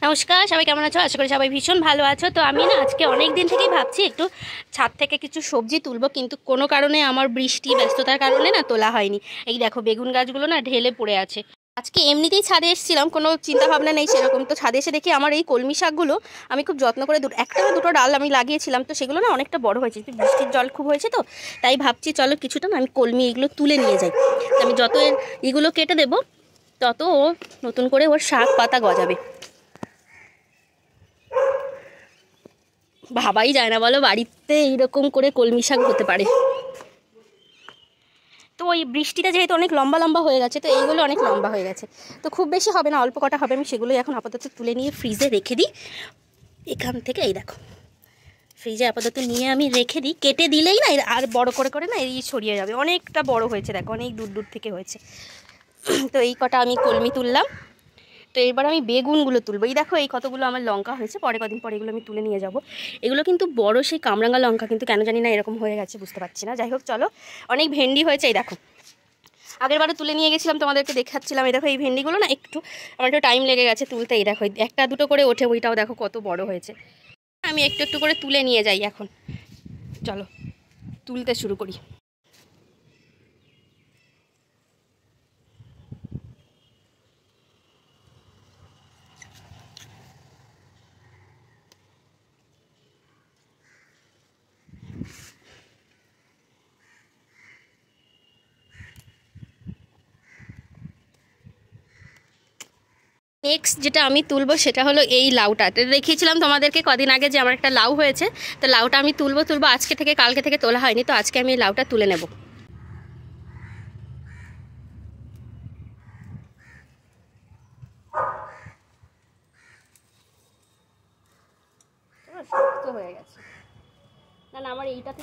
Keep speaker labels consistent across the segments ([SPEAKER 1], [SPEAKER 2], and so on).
[SPEAKER 1] নমস্কার, সবাই কেমন আছো? আশা করি সবাই ভীষণ ভালো আছো। তো আমি না আজকে অনেক দিন থেকেই ভাবছি একটু ছাদ থেকে কিছু সবজি তুলবো, কিন্তু কোনো কারণে আমার বৃষ্টি ব্যস্ততার কারণে না তোলা হয়নি। এই দেখো বেগুন গাছগুলো না ঢেলে পড়ে আছে। আজকে এমনিতেই ছাদে এসেছিলাম, কোনো চিন্তা ভাবনা নেই সেরকম। তো ছাদে এসে দেখি আমার এই কলমি শাকগুলো আমি খুব যত্ন করে একটা না দুটো ডাল আমি লাগিয়েছিলাম, তো সেগুলো না অনেকটা বড় হয়েছে। বৃষ্টির জল খুব হয়েছে, তো তাই ভাবছি চলো কিছুটা না আমি কলমি এগুলো তুলে নিয়ে যাই। আমি যত এগুলো কেটে দেবো তত নতুন করে ওর শাক পাতা গজাবে। ভাবাই যায় না বলো বাড়িতে এইরকম করে কলমি শাক হতে পারে। তো ওই বৃষ্টিটা যেহেতু অনেক লম্বা লম্বা হয়ে গেছে, তো এইগুলো অনেক লম্বা হয়ে গেছে, তো খুব বেশি হবে না, অল্প কটা হবে। আমি সেগুলোই এখন আপাতত তুলে নিয়ে ফ্রিজে রেখে দিই। এখান থেকে এই দেখো ফ্রিজে আপাতত নিয়ে আমি রেখে দিই। কেটে দিলেই না আর বড় করে করে না এই ছড়িয়ে যাবে। অনেকটা বড় হয়েছে দেখো, অনেক দূর দূর থেকে হয়েছে। তো এই কটা আমি কলমি তুললাম। তো এবার আমি বেগুনগুলো তুলবো। এই দেখো এই কতগুলো আমার লঙ্কা হয়েছে, পরে কদিন পরে এগুলো আমি তুলে নিয়ে যাব। এগুলো কিন্তু বড় সেই কামরাঙ্গা লঙ্কা, কিন্তু কেন জানি না এরকম হয়ে গেছে, বুঝতে পারছি না। যাই হোক চলো, অনেক ভেন্ডি হয়েছে। এই দেখো আগের বারে তুলে নিয়ে গেছিলাম, তোমাদেরকে দেখাচ্ছিলাম। এই দেখো এই ভেন্ডিগুলো না একটু আমার একটু টাইম লেগে গেছে তুলতে। এই দেখো একটা দুটো করে ওঠে, ওইটাও দেখো কত বড় হয়েছে। আমি একটু একটু করে তুলে নিয়ে যাই এখন। চলো তুলতে শুরু করি। নেক্সট যেটা আমি তুলবো সেটা হলো এই লাউটা। দেখিয়েছিলাম তোমাদেরকে কদিন আগে যে আমার একটা লাউ হয়েছে, তো লাউটা আমি তুলবো আজকে থেকে, কালকে থেকে তোলা হয়নি, তো আজকে আমি এই লাউটা তুলে নেব। শক্ত হয়ে গেছে না, না আমার এইটাতে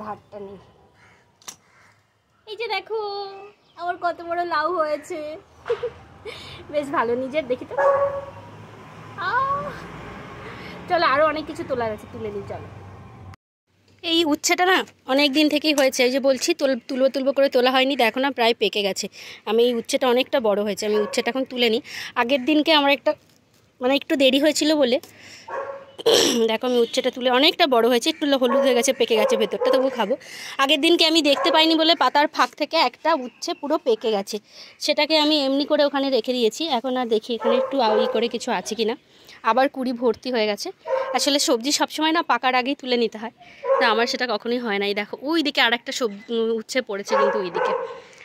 [SPEAKER 1] ধারটা নেই। এই যে দেখো আমার কত বড় লাউ হয়েছে, বেশ ভালো নিজের দেখি তো। চলো আরো অনেক কিছু তোলা গেছে, তুলে নিই চলো। এই উচ্ছেটা না অনেক দিন থেকেই হয়েছে, এই যে বলছি তুলবো তুলবো করে তোলা হয়নি, দেখো না প্রায় পেকে গেছে। আমি এই উচ্ছেটা অনেকটা বড় হয়েছে, আমি উচ্ছেটা এখন তুলে নিই। আগের দিনকে আমার একটু দেরি হয়েছিল বলে দেখো আমি উচ্ছেটা তুলে অনেকটা বড় হয়েছে, একটু হলুদ হয়ে গেছে, পেকে গেছে ভেতরটা, তবু খাবো। আগের দিনকে আমি দেখতে পাইনি বলে পাতার ফাঁক থেকে একটা উচ্ছে পুরো পেকে গেছে, সেটাকে আমি এমনি করে ওখানে রেখে দিয়েছি। এখন আর দেখি এখানে একটু করে কিছু আছে কিনা। আবার কুড়ি ভর্তি হয়ে গেছে। আসলে সবজি সবসময় না পাকার আগেই তুলে নিতে হয়, না আমার সেটা কখনোই হয় না। এই দেখো ওই দিকে আর একটা উচ্ছে পড়েছে, কিন্তু ওই দিকে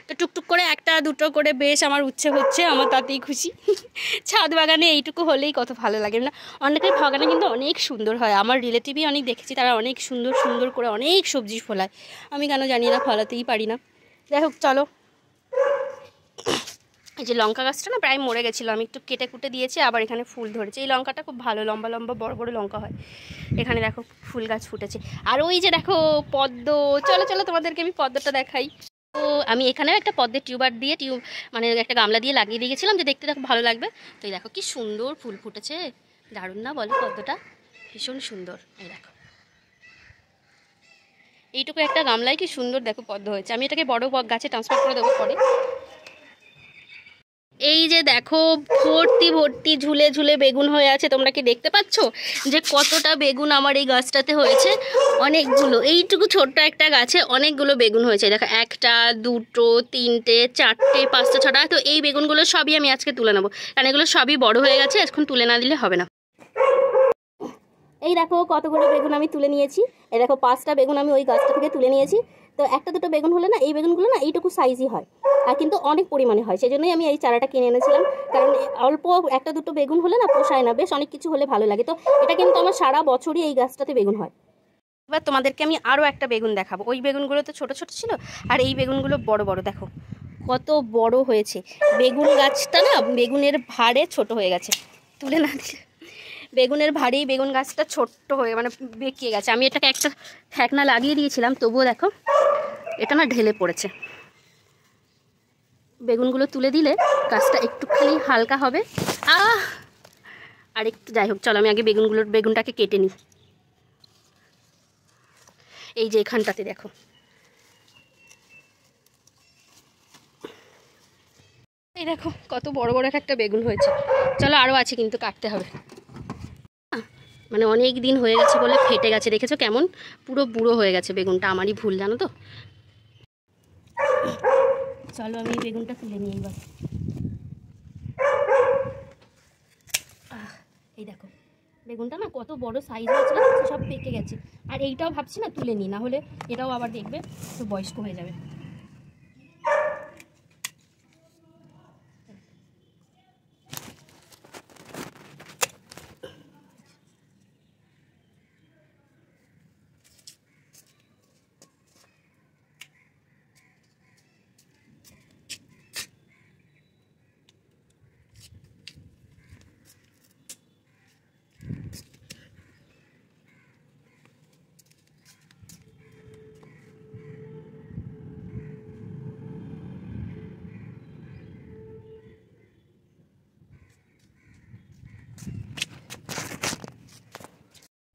[SPEAKER 1] তো টুকটুক করে একটা দুটো করে বেশ আমার উচ্ছে হচ্ছে, আমার তাতেই খুশি। ছাদ বাগানে এইটুকু হলেই কত ভালো লাগে না। অনেকের বাগানে কিন্তু অনেক সুন্দর হয়, আমার রিলেটিভই অনেক দেখেছি, তারা অনেক সুন্দর সুন্দর করে অনেক সবজি ফলায়। আমি কেন জানি না, ফলাতেই পারি না। যাই হোক চলো, এই যে লঙ্কা গাছটা না প্রায় মরে গেছিলো, আমি একটু কেটে কুটে দিয়েছি, আবার এখানে ফুল ধরেছে। এই লঙ্কাটা খুব ভালো, লম্বা লম্বা বড় বড় লঙ্কা হয়। এখানে দেখো ফুল গাছ ফুটেছে। আর ওই যে দেখো পদ্ম, চলো চলো তোমাদেরকে আমি পদ্মটা দেখাই। তো আমি এখানেও একটা পদ্মের টিউবার দিয়ে মানে একটা গামলা দিয়ে লাগিয়ে দিয়ে গেছিলাম, যে দেখতে দেখো ভালো লাগবে। তো এই দেখো কি সুন্দর ফুল ফুটেছে, দারুণ না বলো? পদ্মটা ভীষণ সুন্দর। এই দেখো এইটুকু একটা গামলায় কি সুন্দর দেখো পদ্ম হয়েছে। আমি এটাকে বড় গাছে ট্রান্সফার করে দেবো পরে। এই যে দেখো ভর্তি ভর্তি ঝুলে ঝুলে বেগুন হয়ে আছে, তোমরা কি দেখতে পাচ্ছ যে কতটা বেগুন আমার এই গাছটাতে হয়েছে? অনেকগুলো, এইটুকু ছোট্ট একটা গাছে অনেকগুলো বেগুন হয়েছে। দেখো একটা দুটো তিনটে চারটে পাঁচটা ছটা। তো এই বেগুনগুলো সবই আমি আজকে তুলে নেবো, কারণ এগুলো সবই বড় হয়ে গেছে, এখন তুলে না দিলে হবে না। এই দেখো কতগুলো বেগুন আমি তুলে নিয়েছি। এই দেখো 5টা বেগুন আমি ওই গাছটা থেকে তুলে নিয়েছি। তো একটা দুটো বেগুন হলে না, এই বেগুনগুলো না এইটুকু সাইজই হয়, আর কিন্তু অনেক পরিমাণে হয়, সেই জন্যই আমি এই চারাটা কিনে এনেছিলাম। কারণ অল্প একটা দুটো বেগুন হলে না পোষায় না, বেশ অনেক কিছু হলে ভালো লাগে। তো এটা কিন্তু আমার সারা বছরই এই গাছটাতে বেগুন হয়। এবার তোমাদেরকে আমি আরও একটা বেগুন দেখাবো। ওই বেগুনগুলো তো ছোট ছোট ছিল, আর এই বেগুনগুলো বড় বড়, দেখো কত বড় হয়েছে। বেগুন গাছটা না বেগুনের ভারে ছোট হয়ে গেছে, তুলে না দিলে বেগুনের ভারী বেগুন গাছটা ছোট্ট হয়ে মানে বেঁকিয়ে গেছে। আমি এটাকে একটা ঠেকনা লাগিয়ে দিয়েছিলাম, তবুও দেখো এটা না ঢেলে পড়েছে। বেগুনগুলো তুলে দিলে গাছটা একটুখানি হালকা হবে। আর একটু যাই হোক চলো, আমি আগে বেগুনটাকে কেটে নিই। এই যে এখানটাতে দেখো, এই দেখো কত বড় বড় একটা বেগুন হয়েছে। চলো আরও আছে, কিন্তু কাটতে হবে। মানে অনেক দিন হয়ে গেছে বলে ফেটে গেছে, দেখেছো কেমন পুরো বুড়ো হয়ে গেছে বেগুনটা, আমারই ভুল জানো তো। চলো আমি বেগুনটা তুলে নিই এবার। এই দেখো বেগুনটা না কত বড় সাইজ হয়েছিল, সব পেকে গেছে। আর এইটাও ভাবছি না তুলে নিই, না হলে এটাও আবার দেখবে তো বয়স্ক হয়ে যাবে।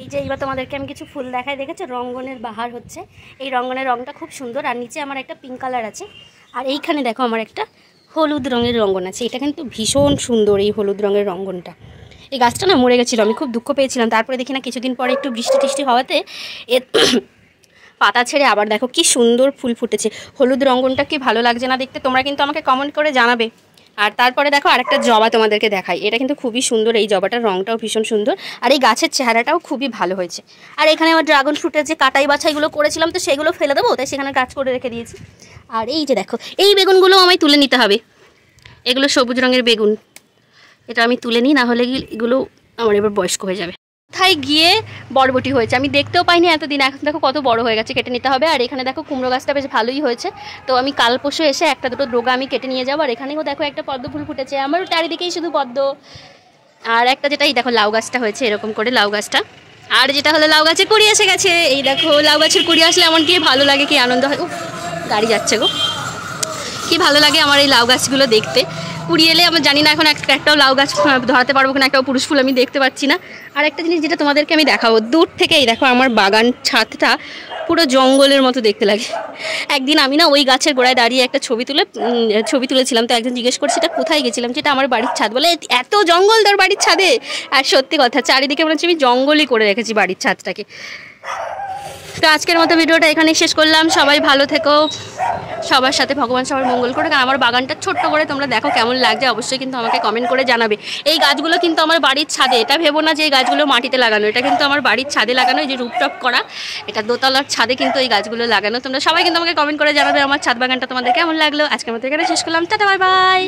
[SPEAKER 1] এই যে এইবার তোমাদেরকে আমি কিছু ফুল দেখাই, দেখেছো রঙ্গনের বাহার হচ্ছে। এই রঙ্গনের রঙটা খুব সুন্দর, আর নিচে আমার একটা পিঙ্ক কালার আছে, আর এইখানে দেখো আমার একটা হলুদ রঙের রঙ্গন আছে। এটা কিন্তু ভীষণ সুন্দর এই হলুদ রঙের রঙ্গনটা। এই গাছটা না মরে গেছিলো, আমি খুব দুঃখ পেয়েছিলাম। তারপরে দেখি না কিছুদিন পরে একটু বৃষ্টি টিষ্টি হওয়াতে এর পাতা ছেড়ে আবার দেখো কি সুন্দর ফুল ফুটেছে। হলুদ রঙ্গনটা কি ভালো লাগছে না দেখতে, তোমরা কিন্তু আমাকে কমেন্ট করে জানাবে। আর তারপরে দেখো আরেকটা জবা তোমাদেরকে দেখাই, এটা কিন্তু খুবই সুন্দর, এই জবাটার রঙটাও ভীষণ সুন্দর, আর এই গাছের চেহারাটাও খুবই ভালো হয়েছে। আর এখানে আমার ড্রাগন ফ্রুটের যে কাটাই বাছাইগুলো করেছিলাম, তো সেগুলো ফেলে দেবো, তাই সেখানে গাছ করে রেখে দিয়েছি। আর এই যে দেখো এই বেগুনগুলো আমায় তুলে নিতে হবে, এগুলো সবুজ রঙের বেগুন, এটা আমি তুলে নিই, না হলে এগুলো আমার এবার বয়স্ক হয়ে যাবে। কোথায় গিয়ে বরবটি হয়েছে আমি দেখতেও পাইনি এতদিন, এখন দেখো কত বড় হয়ে গেছে, কেটে নিতে হবে। আর এখানে দেখো কুমড়ো গাছটা বেশ ভালোই হয়েছে, তো আমি কাল পরশু এসে একটা দুটো ডোগা আমি কেটে নিয়ে যাবো। আর এখানেও দেখো একটা পদ্ম ফুল ফুটেছে, আমার চারিদিকেই শুধু পদ্ম। আর একটা যেটা এই দেখো লাউ গাছটা হয়েছে এরকম করে, লাউ গাছটা। আর যেটা হলো লাউ গাছে কুড়ি এসে গেছে, এই দেখো লাউ গাছের কুড়ি আসলে এমন কি ভালো লাগে, কি আনন্দ হয়। গাড়ি যাচ্ছে গো, কি ভালো লাগে আমার এই লাউ গাছগুলো দেখতে। কুড়ি এলে আমার জানি না এখন একটাও লাউ গাছ ধরাতে পারবো কিনা, একটাও পুরুষ ফুল আমি দেখতে পাচ্ছি না। আর একটা জিনিস যেটা তোমাদেরকে আমি দেখাবো, দূর থেকে এই দেখো আমার বাগান ছাদটা পুরো জঙ্গলের মতো দেখতে লাগে। একদিন আমি না ওই গাছের গোড়ায় দাঁড়িয়ে একটা ছবি তুলেছিলাম, তো একজন জিজ্ঞেস করছে এটা কোথায় গেছিলাম, যেটা আমার বাড়ির ছাদ, বলে এত জঙ্গল তোর বাড়ির ছাদে। আর সত্যি কথা, চারিদিকে মনে হচ্ছে আমি জঙ্গলই করে রেখেছি বাড়ির ছাদটাকে। তো আজকের মতো ভিডিওটা এখানেই শেষ করলাম। সবাই ভালো থেকো, সবার সাথে ভগবান সবার মঙ্গল করে। কারণ আমার বাগানটা ছোট্ট করে তোমরা দেখো কেমন লাগছে, অবশ্যই কিন্তু আমাকে কমেন্ট করে জানাবে। এই গাছগুলো কিন্তু আমার বাড়ির ছাদে, এটা ভেবো না যে এই গাছগুলো মাটিতে লাগানো, এটা কিন্তু আমার বাড়ির ছাদে লাগানো, এই যে রুফটপ করা, এটা দোতলার ছাদে কিন্তু এই গাছগুলো লাগানো। তোমরা সবাই কিন্তু আমাকে কমেন্ট করে জানাবে আমার ছাদ বাগানটা তোমাদের কেমন লাগলো। আজকের মতো এখানে শেষ করলাম, টাটা বাই বাই।